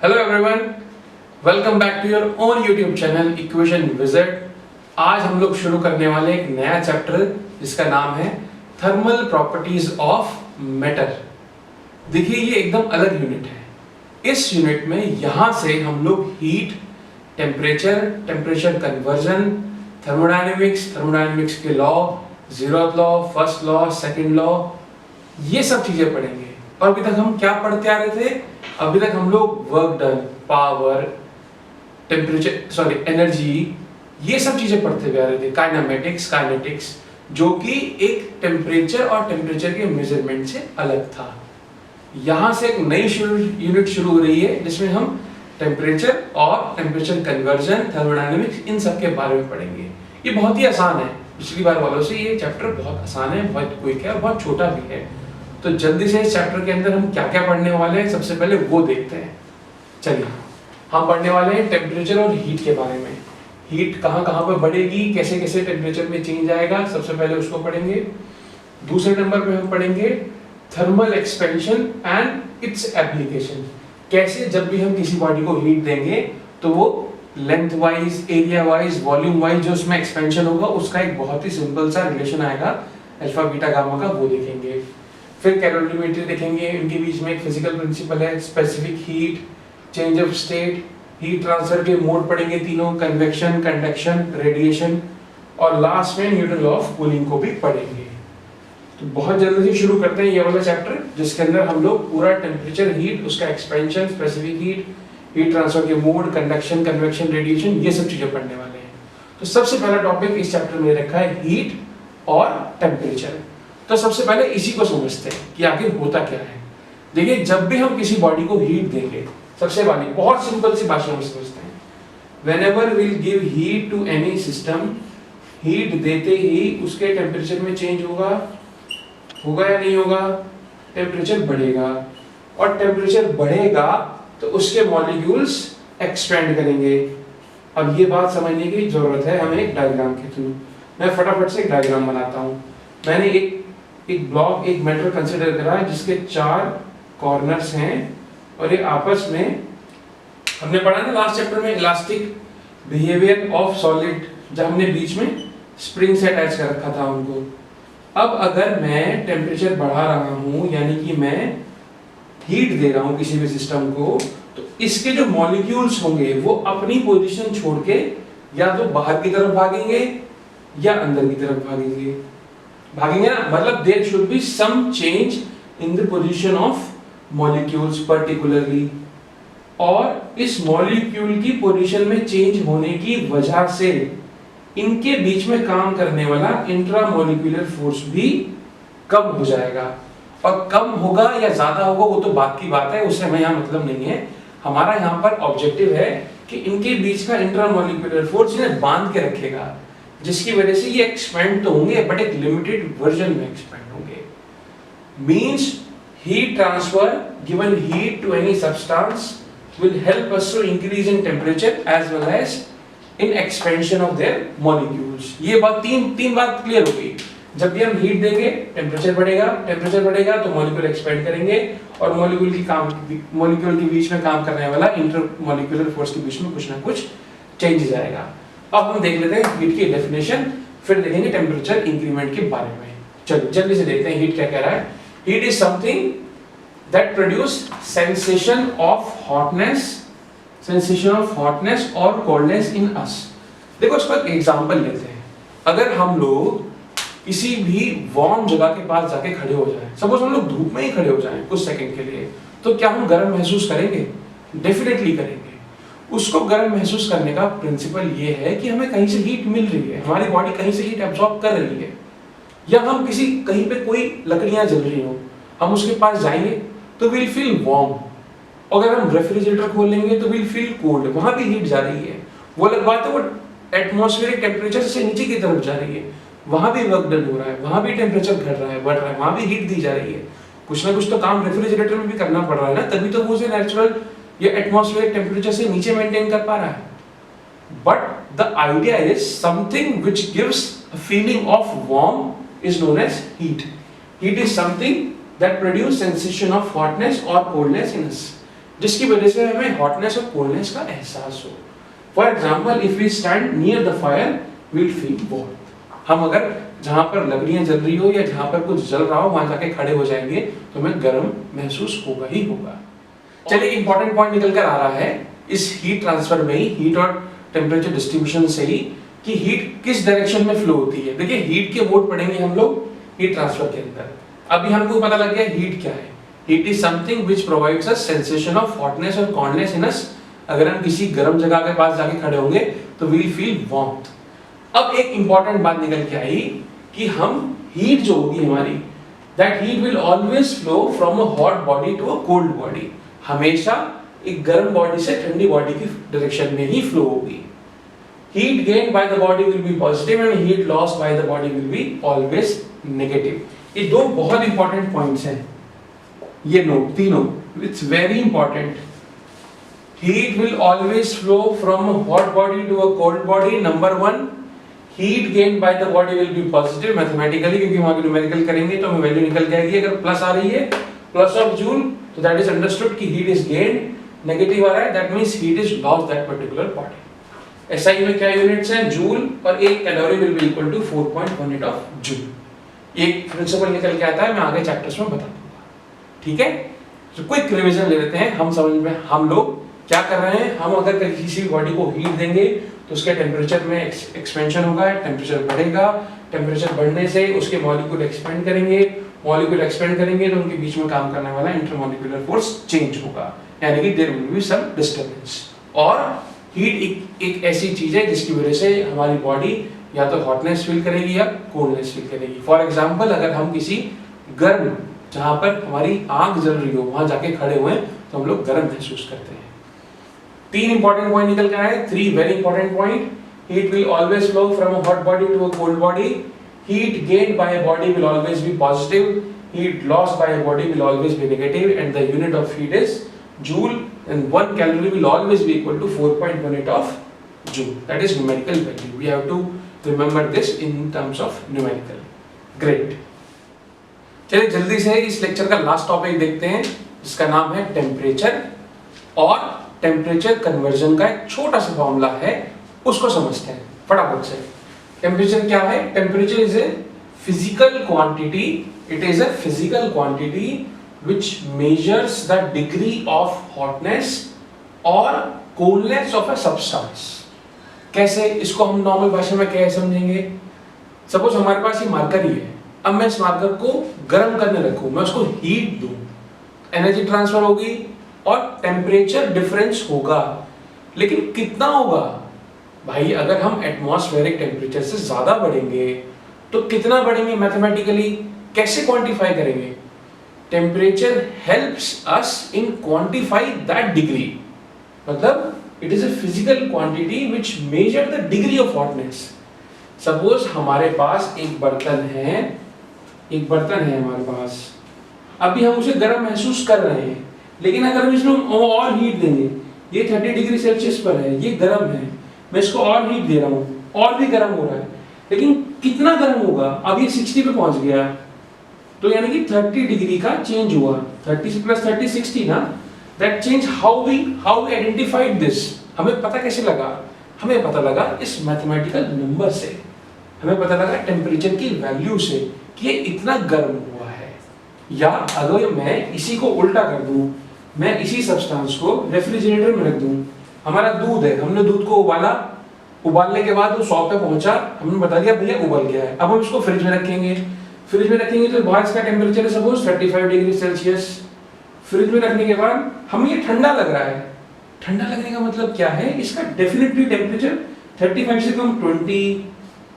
Hello everyone, welcome back to your own YouTube channel equation visit. आज हम लोग शुरू करने वाले एक नया चैप्टर जिसका नाम है थर्मल प्रॉपर्टीज ऑफ मैटर। देखिए ये एकदम अलग यूनिट है। इस यूनिट में यहाँ से हम लोग हीट, टेम्परेचर कन्वर्जन, थर्मोडायनेमिक्स के law, zeroth law, first law, second law, ये सब चीजें पढ़ेंगे। और अभी तक हम क्या पढ़ते आ रहे थे? अभी तक हम लोग वर्क डन, पावर, एनर्जी, ये सब चीजें पढ़ते हुए आ रहे थे। काइनेटिक्स, जो कि एक टेम्परेचर और टेम्परेचर के मेजरमेंट से अलग था। यहां से एक नई यूनिट शुरू हो रही है जिसमें हम टेम्परेचर और टेम्परेचर कन्वर्जन, थर्मोडायनेमिक्स, इन सब के बारे में पढ़ेंगे। ये बहुत ही आसान है, पिछली बार वालों से ये चैप्टर बहुत आसान है, बहुत क्विक है और बहुत छोटा भी है। तो जल्दी से इस चैप्टर के अंदर हम क्या क्या पढ़ने वाले हैं, सबसे पहले वो देखते हैं। चलिए, हम पढ़ने वाले हैं टेम्परेचर और हीट के बारे में। हीट कहाँ कहाँ पर बढ़ेगी, कैसे कैसे टेम्परेचर में चेंज आएगा, सबसे पहले उसको पढ़ेंगे। दूसरे नंबर पे हम पढ़ेंगे thermal expansion and its application. कैसे जब भी हम किसी बॉडी को हीट देंगे तो वो length wise, area wise, volume wise जो उसमें एक्सपेंशन होगा उसका एक बहुत ही सिंपल सा रिलेशन आएगा अल्फा बीटा गामा का, वो देखेंगे। फिर कैलोरीमेट्री देखेंगे, इनके बीच में एक फिजिकल प्रिंसिपल है, specific heat, change of state, heat transfer के मोड पढ़ेंगे तीनों, कन्वेक्शन, कंडक्शन, रेडिएशन, और लास्ट में न्यूटन लॉ ऑफ कूलिंग को भी पढ़ेंगे। तो बहुत जल्दी से शुरू करते हैं ये वाला चैप्टर, जिसके अंदर हम लोग पूरा टेम्परेचर, हीट, उसका एक्सपेंशन, स्पेसिफिक हीट ट्रांसफर के मोड, कंडक्शन, कन्वेक्शन, रेडिएशन, ये सब चीजें पढ़ने वाले हैं। तो सबसे पहला टॉपिक इस चैप्टर में रखा है हीट और टेम्परेचर। तो सबसे पहले इसी को समझते हैं कि आखिर होता क्या है। देखिए, जब भी हम किसी बॉडी को हीट देंगे, सबसे वाली बहुत सिंपल सी भाषा में समझते हैं। Whenever will give heat to any system, heat देते ही उसके टेम्परेचर में चेंज होगा या नहीं होगा? टेम्परेचर बढ़ेगा, और टेम्परेचर बढ़ेगा तो उसके मॉलिक्यूल्स एक्सपेंड करेंगे। अब ये बात समझने की जरूरत है हमें एक डायग्राम के थ्रू। मैं फटाफट से एक डायग्राम बनाता हूँ। मैंने एक ब्लॉक, एक मेटल कंसीडर करा है जिसके 4 कॉर्नर्स हैं, और ये आपस में, हमने पढ़ा ना लास्ट चैप्टर में इलास्टिक बिहेवियर ऑफ सॉलिड, जब हमने बीच में स्प्रिंग से अटैच कर रखा था उनको। अब अगर मैं टेम्परेचर बढ़ा रहा हूँ, यानी कि मैं हीट दे रहा हूँ किसी भी सिस्टम को, तो इसके जो मॉलिक्यूल्स होंगे वो अपनी पोजीशन छोड़ के या तो बाहर की तरफ भागेंगे या अंदर की तरफ भागेंगे ना, मतलब there should be some change in the position of molecules particularly. और इस मॉलिक्यूल की पोजीशन में चेंज होने की वजह से इनके बीच में काम करने वाला इंट्रामॉलिक्यूलर फोर्स भी कम हो जाएगा। और कम होगा या ज्यादा होगा वो तो बात की बात है, उससे हमें यहाँ मतलब नहीं है। हमारा यहाँ पर ऑब्जेक्टिव है कि इनके बीच का इंट्रामॉलिक्यूलर फोर्स इन्हें बांध के रखेगा, जिसकी वजह से ये एक्सपेंड तो होंगे बट एक लिमिटेड वर्जन में एक्सपेंड होंगे। Means heat transfer, given heat to any substance will help us to increase in temperature as well as in expansion of their molecules। ये बात तीन बात क्लियर हो गई। जब भी हम हीट देंगे टेम्परेचर बढ़ेगा तो मॉलिक्यूल एक्सपेंड करेंगे, और मॉलिक्यूल के बीच में काम करने वाला इंटरमॉलिक्यूलर फोर्स के बीच में कुछ ना कुछ चेंजेस आएगा। अब हम देख लेते हैं हीट की डेफिनेशन, फिर देखेंगे टेम्परेचर इंक्रीमेंट के बारे में। चलिए जल्दी से देखते हैं हीट क्या कह रहा है। Heat is something that produce sensation of hotness or coldness in us। देखो इसको एक एग्जांपल लेते हैं। अगर हम लोग किसी भी वार्म जगह के पास जाके खड़े हो जाएं, सपोज हम लोग धूप में ही खड़े हो जाएं कुछ सेकंड के लिए, तो क्या हम गर्म महसूस करेंगे? डेफिनेटली करेंगे। उसको गर्म महसूस करने का प्रिंसिपल ये है कि हमें कहीं से हीट मिल रही है, हमारी बॉडी कहीं से हीट एब्जॉर्ब कर रही है। या हम कहीं पे कोई लकड़ियां जल रही हो, हम उसके पास जाएंगे तो विल फील वार्म। अगर हम रेफ्रिजरेटर खोल लेंगे तो विल फील कोल्ड, वहां भी हीट जा रही है। वो अलग बात है वो एटमॉस्फेरिक टेम्परेचर से नीचे की तरफ जा रही है, वहां भी वर्क डन हो रहा है, वहां भी टेम्परेचर घट रहा है, बढ़ रहा है, वहां भी हीट दी जा रही है। कुछ ना कुछ तो काम रेफ्रिजरेटर में भी करना पड़ रहा है ना, तभी तो वो उसे नेचुरल या एटमॉस्फेरिक टेम्परेचर से नीचे मेंटेन कर पा रहा है। But the idea is something which gives a feeling of warm is known as heat. Heat is something that produce sensation of hotness or coldness in us। जिसकी वजह से हमें हॉटनेस और कोल्डनेस का एहसास हो। For example, if we stand near the fire we'll feel warm. हम अगर जहाँ पर लकड़ियाँ जल रही हो या जहाँ पर कुछ जल रहा हो वहाँ जाके खड़े हो जाएंगे तो हमें गर्म महसूस होगा ही होगा। चलिए, इंपॉर्टेंट पॉइंट निकल कर आ रहा है इस हीट ट्रांसफर में ही, हीट और टेम्परेचर डिस्ट्रीब्यूशन से ही, कि हीट किस डायरेक्शन में फ्लो होती है। देखिए, हीट के मोड पढ़ेंगे हम लोग हीट ट्रांसफर के अंदर। अभी हमको पता लग गया हीट क्या है। Heat is something which provides us sensation of hotness और कोल्डनेस इन अस। अगर हम किसी गर्म जगह के पास जाके खड़े होंगे तो वील फील वार्मथ। अब एक इंपॉर्टेंट बात निकल के आई कि हम हीट जो होगी हमारी, that heat will always flow from a hot body to a cold body. हमेशा एक गर्म बॉडी से ठंडी बॉडी की डायरेक्शन में ही फ्लो होगी। Heat gained by the body will be positive and heat lost by the body will be always negative. ये दो बहुत इंपॉर्टेंट पॉइंट्स हैं, ये नोट तीनों, it's very important. Heat will always flow from a hot body to a cold body. Number one, heat gained by the body will be positive mathematically, क्योंकि वहाँ की numerical करेंगे तो हमें वैल्यू निकल जाएगी। अगर प्लस आ रही है, प्लस ऑफ जूल, तो दैट इज अंडरस्टूड कि हीट इज गेन्ड। नेगेटिव आ रहा है, that means heat is lost that particular body. SI में क्या यूनिट्स हैं? जूल, और एक calorie will be equal to 4.18 of joule. एक प्रिंसिपल निकल के आता है, मैं आगे चैप्टर्स में बता दूंगा। ठीक है, तो क्विक रिवीजन ले लेते हैं। हम समझ में, हम लोग क्या कर रहे हैं, हम अगर किसी बॉडी को हीट देंगे तो उसके टेम्परेचर में एक्सपेंशन होगा, टेम्परेचर बढ़ेगा, टेम्परेचर बढ़ने से उसके मॉलिक्यूल एक्सपेंड करेंगे, मॉलिक्यूल एक्सपेंड करेंगे तो उनके बीच में काम करने वाला इंटरमॉलिक्यूलर फोर्स चेंज होगा, यानी कि there will be some disturbance. और हीट एक ऐसी चीज है जिसकी वजह से हमारी बॉडी या तो हॉटनेस फील करेगी या कोल्डनेस फील करेगी। फॉर एग्जांपल, अगर हम किसी गर्म जहां पर हमारी आग जल रही हो वहां जाके खड़े हुए तो हम लोग गर्म महसूस करते हैं। तीन इंपॉर्टेंट पॉइंट निकल के आए, 3 very important point. Heat will always flow from a hot body to a cold body. Heat gained by a body will always be positive, heat lost by a body will always be negative, and the unit of heat is joule, and 1 calorie will always be equal to 4.18 of joule. That is numerical value. We have to remember this in terms of numerical. Great. चलिए जल्दी से इस lecture का last topic देखते हैं, जिसका नाम है टेम्परेचर, और टेम्परेचर कन्वर्जन का एक छोटा सा फॉर्मूला है, उसको समझते हैं फटाफट से। टेम्परेचर क्या है? Temperature is a physical quantity, it is a physical quantity which measures the degree of hotness or coolness of a substance. कैसे? इसको हम नॉर्मल भाषा में क्या समझेंगे? सपोज हमारे पास ये मार्कर ही है, अब मैं इस मार्कर को गर्म करने रखूं, मैं उसको हीट दूं, एनर्जी ट्रांसफर होगी और टेम्परेचर डिफरेंस होगा, लेकिन कितना होगा भाई? अगर हम एटमॉस्फेरिक टेम्परेचर से ज्यादा बढ़ेंगे तो कितना बढ़ेंगे? मैथमेटिकली कैसे क्वांटिफाई करेंगे? Temperature helps us in quantify that degree. मतलब it is a physical quantity which measure the degree of hotness. Suppose हमारे पास एक बर्तन है हमारे पास, अभी हम उसे गर्म महसूस कर रहे हैं, लेकिन अगर हम इसमें और हीट देंगे, ये 30 डिग्री सेल्सियस पर है, ये गर्म है, मैं इसको और हीट दे रहा हूँ, और भी गर्म हो रहा है, लेकिन कितना गर्म होगा? अब ये 60 पे पहुंच गया, तो यानी कि 30 डिग्री का चेंज हुआ, 30 से प्लस 30 60 ना, that change how we identified this. हमें पता कैसे लगा? हमें पता लगा इस मैथमेटिकल नंबर से, हमें पता लगा टेम्परेचर की वैल्यू से कि ये इतना गर्म हुआ है। या अगर मैं इसी को उल्टा कर दूं, मैं इसी सब्सटेंस को रेफ्रिजरेटर में रख दूं, हमारा दूध है, हमने दूध को उबाला, उबालने के बाद वो 100 पे पहुंचा, हमने बता दिया भैया उबल गया है। अब हम इसको फ्रिज में रखेंगे, फ्रिज में रखेंगे तो बाहर इसका टेम्परेचर है सपोज 35 डिग्री सेल्सियस। फ्रिज में रखने के बाद हमें ये ठंडा लग रहा है, ठंडा लगने का मतलब क्या है? इसका डेफिनेटली टेम्परेचर 35 से कम 20,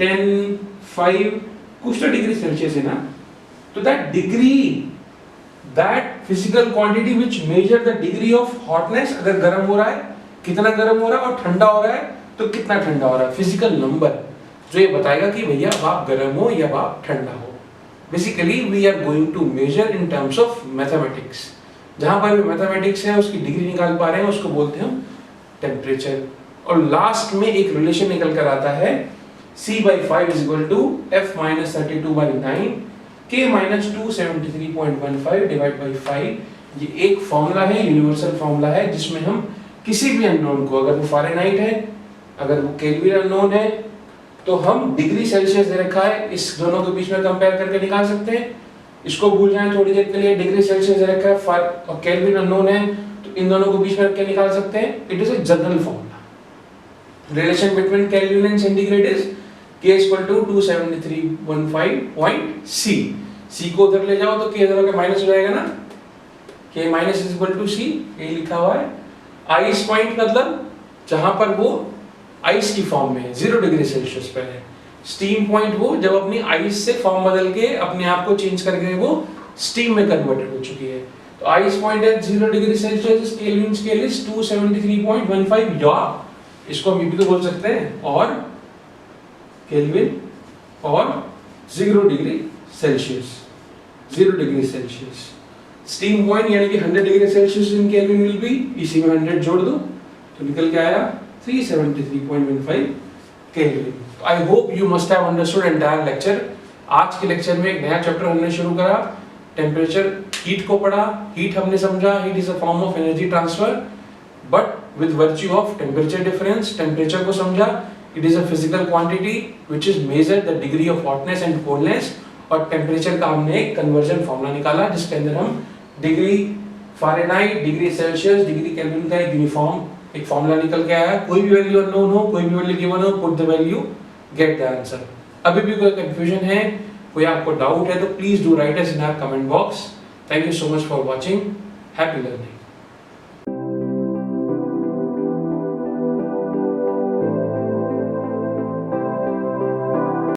10, 5 कुछ तो डिग्री सेल्सियस है ना। तो that degree, that physical quantity which measure the degree of hotness, अगर गर्म हो रहा है कितना गर्म हो रहा है, और ठंडा हो रहा है तो कितना ठंडा हो रहा है, फिजिकल नंबर जो ये बताएगा कि भैया आप गर्म हो या आप ठंडा हो। Basically we are going to measure in terms of mathematics. जहां पर भी मैथमेटिक्स है उसकी डिग्री निकाल पा रहे हैं, उसको बोलते हैं हम टेम्परेचर। और लास्ट में एक रिलेशन निकल कर आता है, C/5 is equal to F-32/9, K - 273.15 divided by 5, ये एक फॉर्मूला है, यूनिवर्सल फॉर्मूला है, जिसमें हम किसी भी अननोन को, अगर वो फ़ारेनहाइट है, अगर वो केल्विन अननोन है, तो हम डिग्री सेल्सियस दे रखा है, इस दोनों के बीच में कंपेयर करके निकाल सकते हैं। इसको भूल जाएं थोड़ी देर के लिए, डिग्री सेल्सियस दे रखा है और केल्विन अननोन है, तो इन दोनों को बीच में रख के निकाल सकते हैं। It is a general formula. Relation between kelvin and centigrade is K = 273.15.C। C को उधर ले जाओ तो K इधर का माइनस हो जाएगा ना, K - C, ये लिखा हुआ है। आइस पॉइंट मतलब जहां पर वो आइस की फॉर्म में है, 0 डिग्री सेल्सियस पर है। स्टीम पॉइंट वो जब अपनी आइस से फॉर्म बदल के अपने आप को चेंज करके वो स्टीम में कन्वर्टेड हो चुकी है। तो आइस पॉइंट है 0 degree Celsius, kelvin scale is 273.15 या इसको हम भी तो बोल सकते हैं, और केल्विन और 0 degree Celsius, 0 degree Celsius. Steam point यानी कि 100 degree Celsius in kelvin will be, इसी में 100 जोड़ दो तो निकल के आया 373.15 kelvin. I hope you must have understood entire lecture. आज के लेक्चर में एक नया चैप्टर हमने शुरू करा, टेम्परेचर, हीट को पढ़ा। हीट हमने समझा, heat is a form of energy transfer, but with virtue of temperature difference. Temperature को समझा, it is a physical quantity which is measure the degree of hotness and coldness. और temperature का हमने एक कन्वर्जन फॉर्मूला निकाला, जिसके अंदर हम degree Fahrenheit, degree Celsius, degree kelvin का एक यूनिफॉर्म एक फॉर्मूला निकल के आया। कोई भी वैल्यू अननोन हो, कोई भी वैल्यू गिवन हो, put the value, get the answer. अभी भी कोई कंफ्यूजन है, कोई आपको डाउट है, तो please do write us in our comment box. Thank you so much for watching. Happy learning.